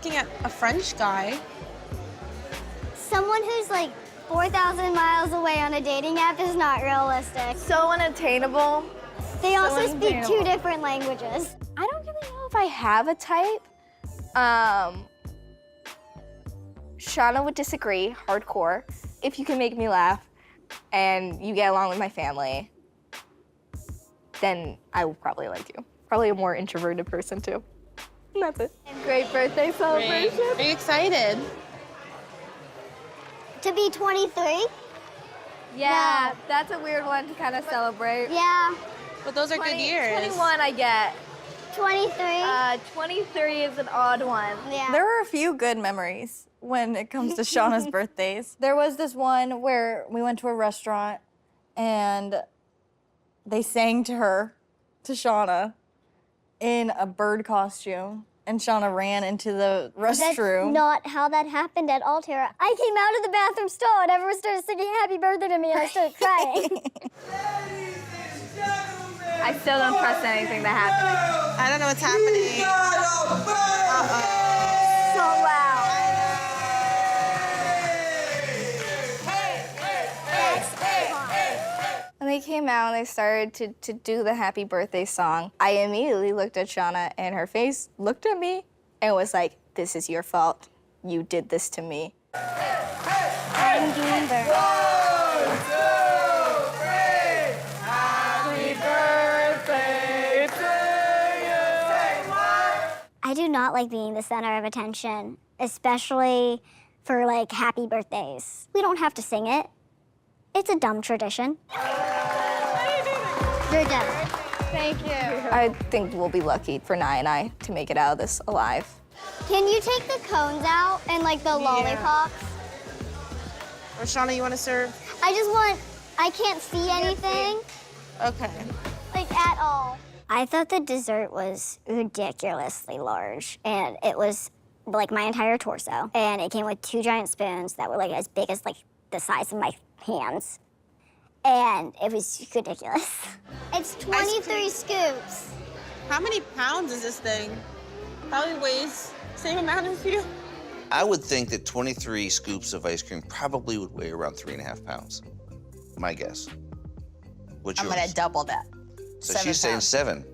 looking at a French guy. Someone who's like 4,000 miles away on a dating app is not realistic. So unattainable. They also So speak two unattainable. different languages. I don't really know if I have a type. Shauna would disagree, hardcore. If you can make me laugh and you get along with my family, then I will probably like you. Probably a more introverted person too. And that's it. Great birthday celebration. Are you excited? To be 23? Yeah, that's a weird one to kind of celebrate. Yeah. But those are good years. 21 I get. 23? 23 is an odd one. Yeah. There were a few good memories when it comes to Shauna's birthdays. There was this one where we went to a restaurant and they sang to her, to Shauna, in a bird costume. And Shauna ran into the restroom. That's not how that happened at all, Tara. I came out of the bathroom stall and everyone started singing happy birthday to me and I started crying. I still don't trust anything that happened. I don't know what's happening. So loud. When they came out and they started to do the happy birthday song, I immediately looked at Shauna and her face looked at me and was like, this is your fault. You did this to me. I'm doing better. I do not like being the center of attention, especially for like happy birthdays. We don't have to sing it. It's a dumb tradition. You're dumb. Thank you. I think we'll be lucky for Nye and I to make it out of this alive. Can you take the cones out and like the lollipops? Or Shauna, you want to serve? I can't see anything, Okay. like at all. I thought the dessert was ridiculously large, and it was like my entire torso. And it came with 2 giant spoons that were like as big as like the size of my hands. And it was ridiculous. It's 23 scoops. How many pounds is this thing? Probably weighs same amount as you. I would think that 23 scoops of ice cream probably would weigh around 3.5 pounds. My guess. What's I'm yours? gonna double that. So 7 she's saying pounds. 7.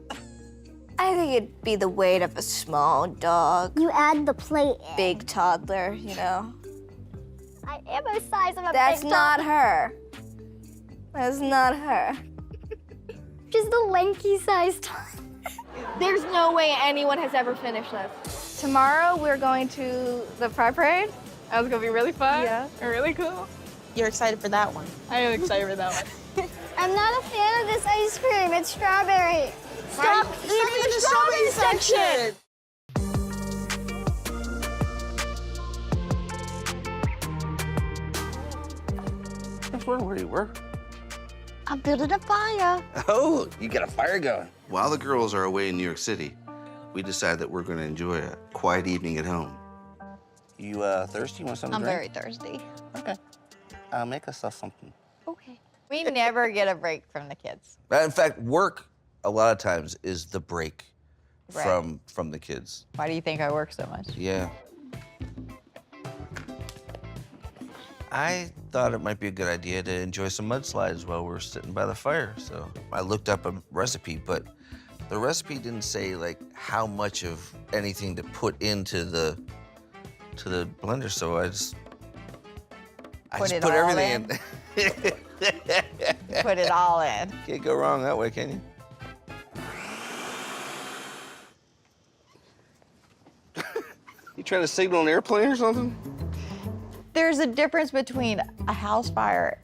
I think it'd be the weight of a small dog, You add the plate in. big toddler, you know? I am the size of a That's big not dog. her. That's not her. Just the lanky sized dog. There's no way anyone has ever finished this. Tomorrow we're going to the Pride Parade. That's gonna be really fun. Yeah. And really cool. You're excited for that one. I am excited for that one. I'm not a fan of this ice cream. It's strawberry. Stop eating in the strawberry section. That's where you were. I'm building a fire. Oh, you got a fire going. While the girls are away in New York City, we decide that we're going to enjoy a quiet evening at home. You thirsty? You want something I'm to drink? very thirsty. Okay. Make us something. Okay. We never get a break from the kids. In fact, work a lot of times is the break Right. from the kids. Why do you think I work so much? Yeah. I thought it might be a good idea to enjoy some mudslides while we're sitting by the fire. So I looked up a recipe, but the recipe didn't say like how much of anything to put into the blender. So I just Put it put all everything in. Put it all in. Can't go wrong that way, can you? You trying to signal an airplane or something? There's a difference between a house fire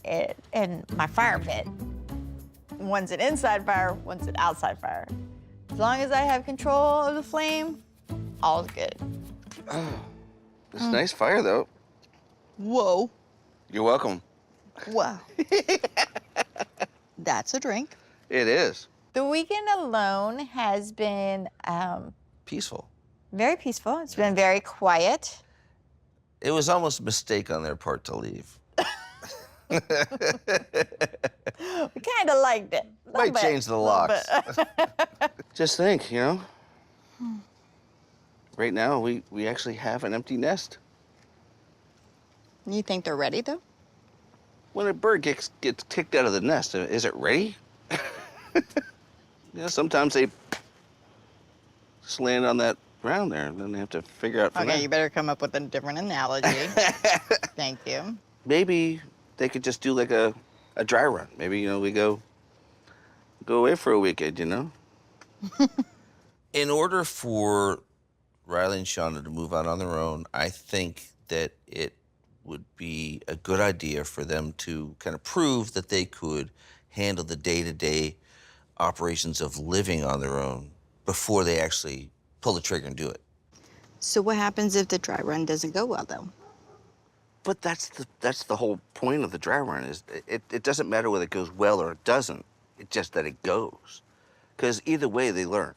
and my fire pit. One's an inside fire, one's an outside fire. As long as I have control of the flame, all's good. It's a nice fire, though. Whoa. You're welcome. Wow. That's a drink. It is. The weekend alone has been Peaceful. very peaceful. It's been very quiet. It was almost a mistake on their part to leave. We kind of liked it. Little Might bit, change the little locks. bit. Just think, you know? right now, we actually have an empty nest. You think they're ready, though? When a bird gets kicked out of the nest, is it ready? Yeah, sometimes they just land on that ground there, and then they have to figure out from Okay, there. you better come up with a different analogy. Thank you. Maybe they could just do like a dry run. Maybe, you know, we go away for a weekend, you know? In order for Riley and Shauna to move out on their own, I think that it would be a good idea for them to kind of prove that they could handle the day-to-day operations of living on their own before they actually pull the trigger and do it. So what happens if the dry run doesn't go well, though? But that's the whole point of the dry run is it doesn't matter whether it goes well or it doesn't. It's just that it goes. Because either way, they learn.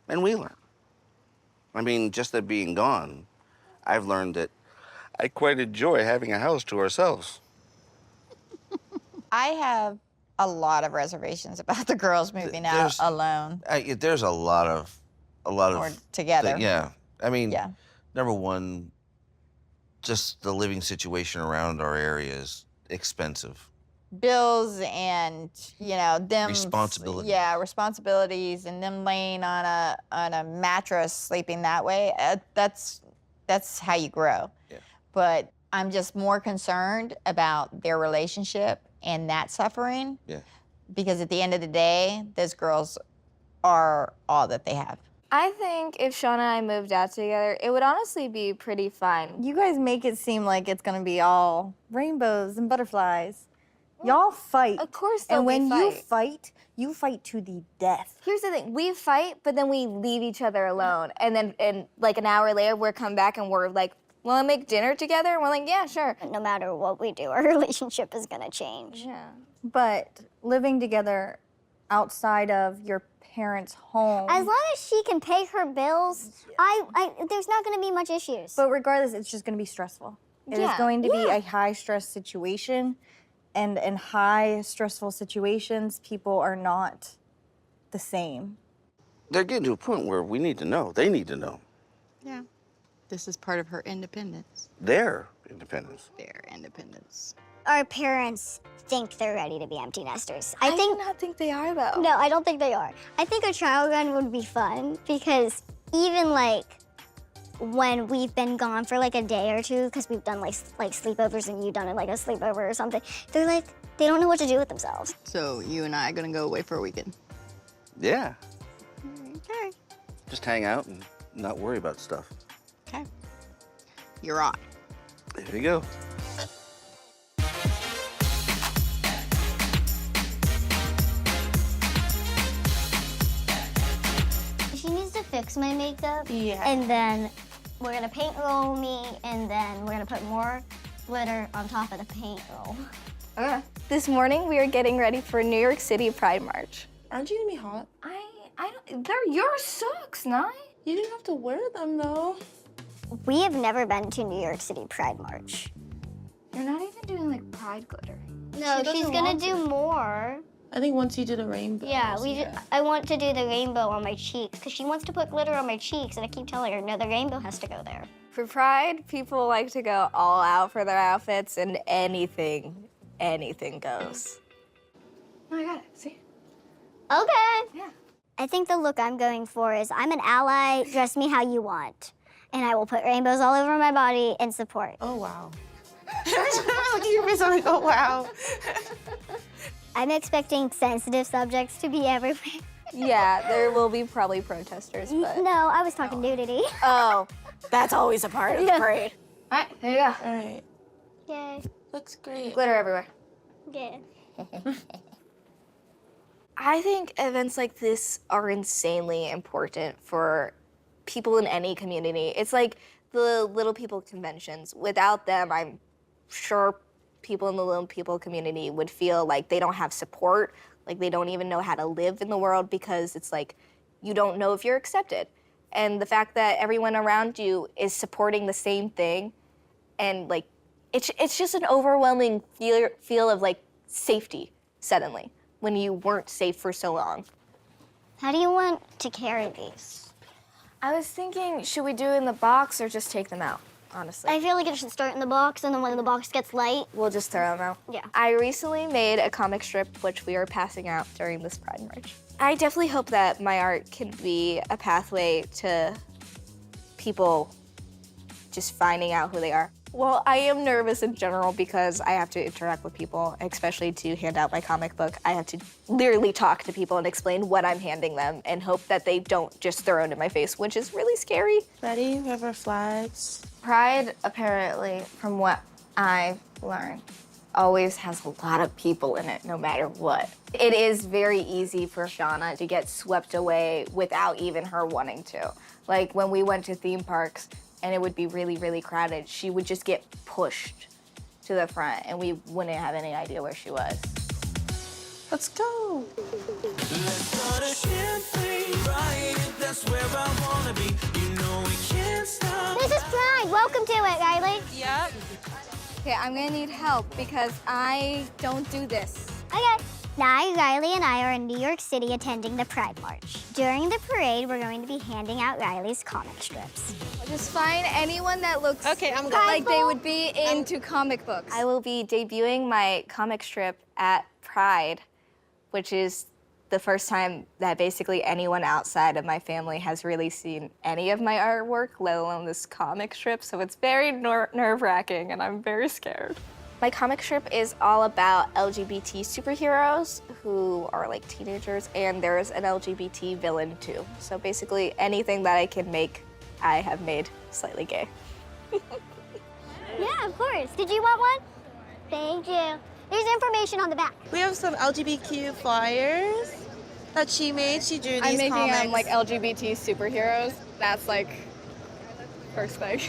And we learn. I mean, just that being gone, I've learned that I quite enjoy having a house to ourselves. I have a lot of reservations about the girls moving out There's- alone There's a lot of or together. yeah. I mean, Yeah. number one, just the living situation around our area is expensive. Bills and, you know, them Responsibilities. Yeah, responsibilities and them laying on a mattress sleeping that way. That's how you grow. Yeah. But I'm just more concerned about their relationship and that suffering. Yeah. Because at the end of the day, those girls are all that they have. I think if Shauna and I moved out together, it would honestly be pretty fun. You guys make it seem like it's gonna be all rainbows and butterflies. Y'all fight. Of course And there'll when be you fight to the death. Here's the thing, we fight, but then we leave each other alone. And then like an hour later, we're come back and we're like, wanna make dinner together? And we're like, yeah, sure. No matter what we do, our relationship is gonna change. Yeah. But living together outside of your parents' home. As long as she can pay her bills, there's not gonna be much issues. But regardless, it's just gonna be stressful. It is Yeah, going to be yeah. a high stress situation. And in high stressful situations, people are not the same. They're getting to a point where we need to know. They need to know. Yeah. This is part of her independence. Their independence. Their independence. Our parents think they're ready to be empty nesters. I think do not think they are though. No, I don't think they are. I think a trial run would be fun because even like when we've been gone for like a day or two, because we've done like sleepovers and you've done it like a sleepover or something, they're like, they don't know what to do with themselves. So you and I are gonna go away for a weekend. Yeah. Okay. Just hang out and not worry about stuff. Okay. You're on. There you go. She needs to fix my makeup. Yeah. And then we're gonna paint roll me, and then we're gonna put more glitter on top of the paint roll. Okay. This morning we are getting ready for New York City Pride March. Aren't you gonna be hot? I don't, they're your socks, Nye. You didn't have to wear them though. We have never been to New York City Pride March. You're not even doing like pride glitter. No, She she's doesn't gonna want do more. I think once you do the rainbow. Yeah, I want to do the rainbow on my cheeks because she wants to put glitter on my cheeks, and I keep telling her, no, the rainbow has to go there. For Pride, people like to go all out for their outfits and anything goes. Oh, I got it, see? Okay. Yeah. I think the look I'm going for is I'm an ally, dress me how you want. And I will put rainbows all over my body in support. Oh wow. Look at your face, I'm like, oh wow. I'm expecting sensitive subjects to be everywhere. Yeah, there will be probably protesters, but... No, I was talking nudity. Oh, that's always a part of the parade. All right, there you go. All right. Yay. Looks great. Glitter everywhere. Yeah. I think events like this are insanely important for people in any community. It's like the Little People conventions. Without them, I'm sure people in the Little People community would feel like they don't have support, like they don't even know how to live in the world because it's like you don't know if you're accepted. And the fact that everyone around you is supporting the same thing and like it's just an overwhelming feel of like safety suddenly when you weren't safe for so long. How do you want to carry these? I was thinking, should we do it in the box or just take them out, honestly? I feel like it should start in the box, and then when the box gets light, We'll just throw them out. yeah. I recently made a comic strip, which we are passing out during this Pride March. I definitely hope that my art can be a pathway to people just finding out who they are. Well, I am nervous in general because I have to interact with people, especially to hand out my comic book. I have to literally talk to people and explain what I'm handing them and hope that they don't just throw it in my face, which is really scary. Ready? We have our flags. Pride, apparently, from what I've learned, always has a lot of people in it, no matter what. It is very easy for Shauna to get swept away without even her wanting to. Like when we went to theme parks and it would be really, really crowded, she would just get pushed to the front and we wouldn't have any idea where she was. Let's go. This is Pride. Welcome to it, Riley. Yep. Okay, I'm gonna need help because I don't do this. Okay. Now, Riley and I are in New York City attending the Pride March. During the parade, we're going to be handing out Riley's comic strips. Just find anyone that looks Okay, I'm good. like they would be into comic books. I will be debuting my comic strip at Pride, which is the first time that basically anyone outside of my family has really seen any of my artwork, let alone this comic strip. So it's very nerve-wracking and I'm very scared. My comic strip is all about LGBT superheroes who are like teenagers, and there's an LGBT villain too. So basically anything that I can make, I have made slightly gay. Yeah, of course. Did you want one? Thank you. There's information on the back. We have some LGBTQ flyers that she made. She drew these I'm making comics. like LGBT superheroes. That's like first thing.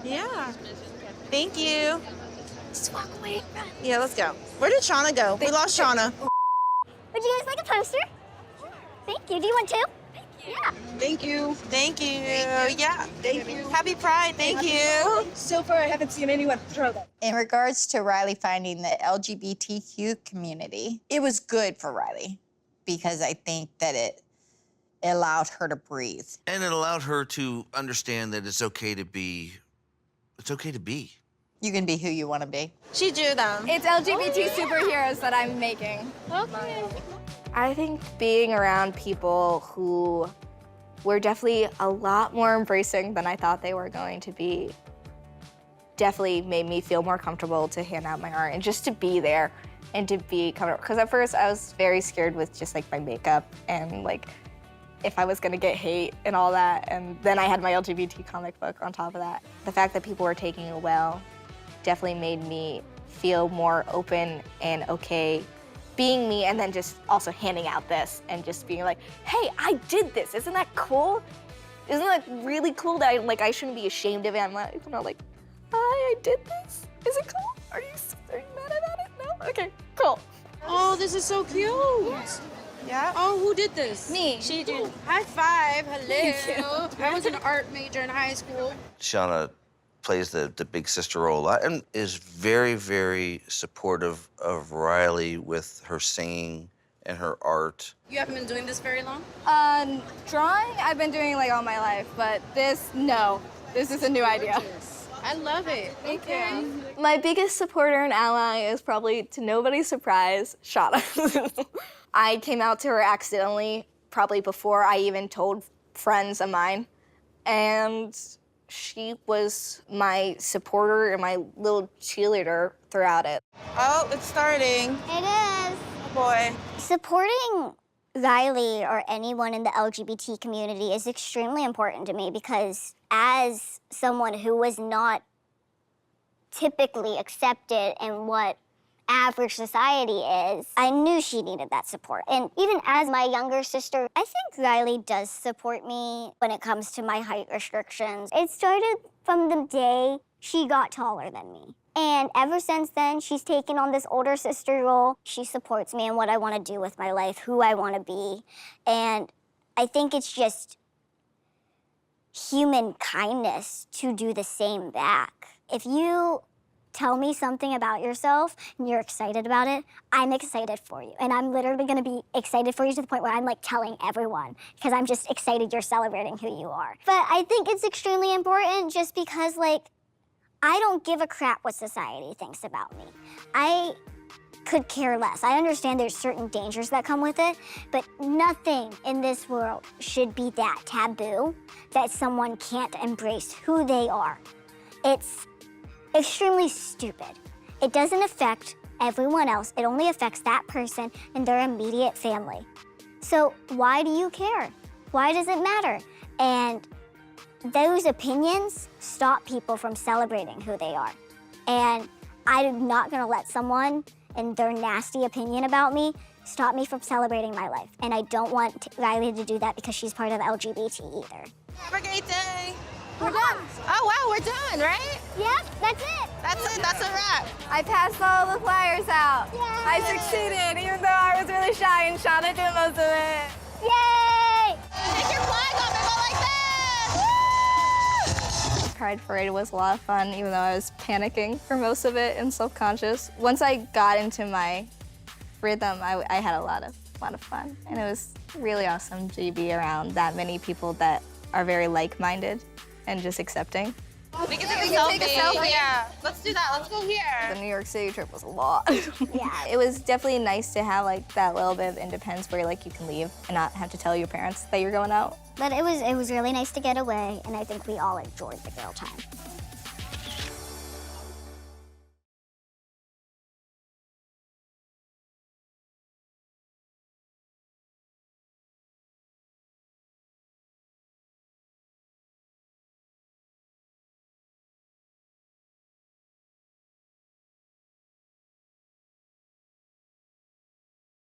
Yeah. Thank you. Just walk away. Yeah, let's go. Where did Shauna go? We lost Shauna. Would you guys like a poster? Thank you. Do you want two? Yeah. Thank you. Thank you. Yeah. Thank you. Happy Pride. Thank you. So far, I haven't seen anyone throw them. In regards to Riley finding the LGBTQ community, it was good for Riley because I think that it allowed her to breathe. And it allowed her to understand that it's okay to be. You can be who you want to be. She drew them. It's LGBT superheroes that I'm making. Okay. I think being around people who were definitely a lot more embracing than I thought they were going to be definitely made me feel more comfortable to hand out my art and just to be there and to be comfortable. Because at first I was very scared with just like my makeup and like if I was gonna get hate and all that. And then I had my LGBT comic book on top of that. The fact that people were taking it well definitely made me feel more open and okay being me, and then just also handing out this and just being like, hey, I did this. Isn't that cool? Isn't that really cool that I shouldn't be ashamed of it? I'm like, hi, I did this. Is it cool? Are you mad about it? No? Okay, cool. Oh, this is so cute. Yeah. Oh, who did this? Me. She did. High five. Hello. I was an art major in high school. Shauna plays the big sister role a lot and is very, very supportive of Riley with her singing and her art. You haven't been doing this very long? Drawing, I've been doing like all my life, but this, no. This is a new idea. I love it. Thank you. My biggest supporter and ally is probably, to nobody's surprise, Shauna. I came out to her accidentally, probably before I even told friends of mine, and she was my supporter and my little cheerleader throughout it. Oh, it's starting. It is. Oh boy. Supporting Riley or anyone in the LGBT community is extremely important to me because as someone who was not typically accepted in what average society is, I knew she needed that support. And even as my younger sister, I think Riley does support me when it comes to my height restrictions. It started from the day she got taller than me. And ever since then, she's taken on this older sister role. She supports me in what I want to do with my life, who I want to be. And I think it's just human kindness to do the same back. If you tell me something about yourself and you're excited about it, I'm excited for you. And I'm literally gonna be excited for you to the point where I'm like telling everyone because I'm just excited you're celebrating who you are. But I think it's extremely important just because like, I don't give a crap what society thinks about me. I could care less. I understand there's certain dangers that come with it, but nothing in this world should be that taboo that someone can't embrace who they are. It's extremely stupid. It doesn't affect everyone else. It only affects that person and their immediate family. So why do you care? Why does it matter? And those opinions stop people from celebrating who they are. And I'm not gonna let someone and their nasty opinion about me stop me from celebrating my life. And I don't want Riley to do that because she's part of the LGBT either. Have a great day. We're done. Oh, wow, we're done, right? Yep, that's it. That's it. That's a wrap. I passed all the flyers out. Yay. I succeeded, even though I was really shy and Shauna did most of it. Yay! Take your flag off and go like that. Pride Parade was a lot of fun, even though I was panicking for most of it and self-conscious. Once I got into my rhythm, I had a lot of fun. And it was really awesome to be around that many people that are very like-minded and just accepting. We can take a selfie. Yeah. Let's do that. Let's go here. The New York City trip was a lot. Yeah. It was definitely nice to have like that little bit of independence where like you can leave and not have to tell your parents that you're going out. But it was really nice to get away, and I think we all enjoyed the girl time.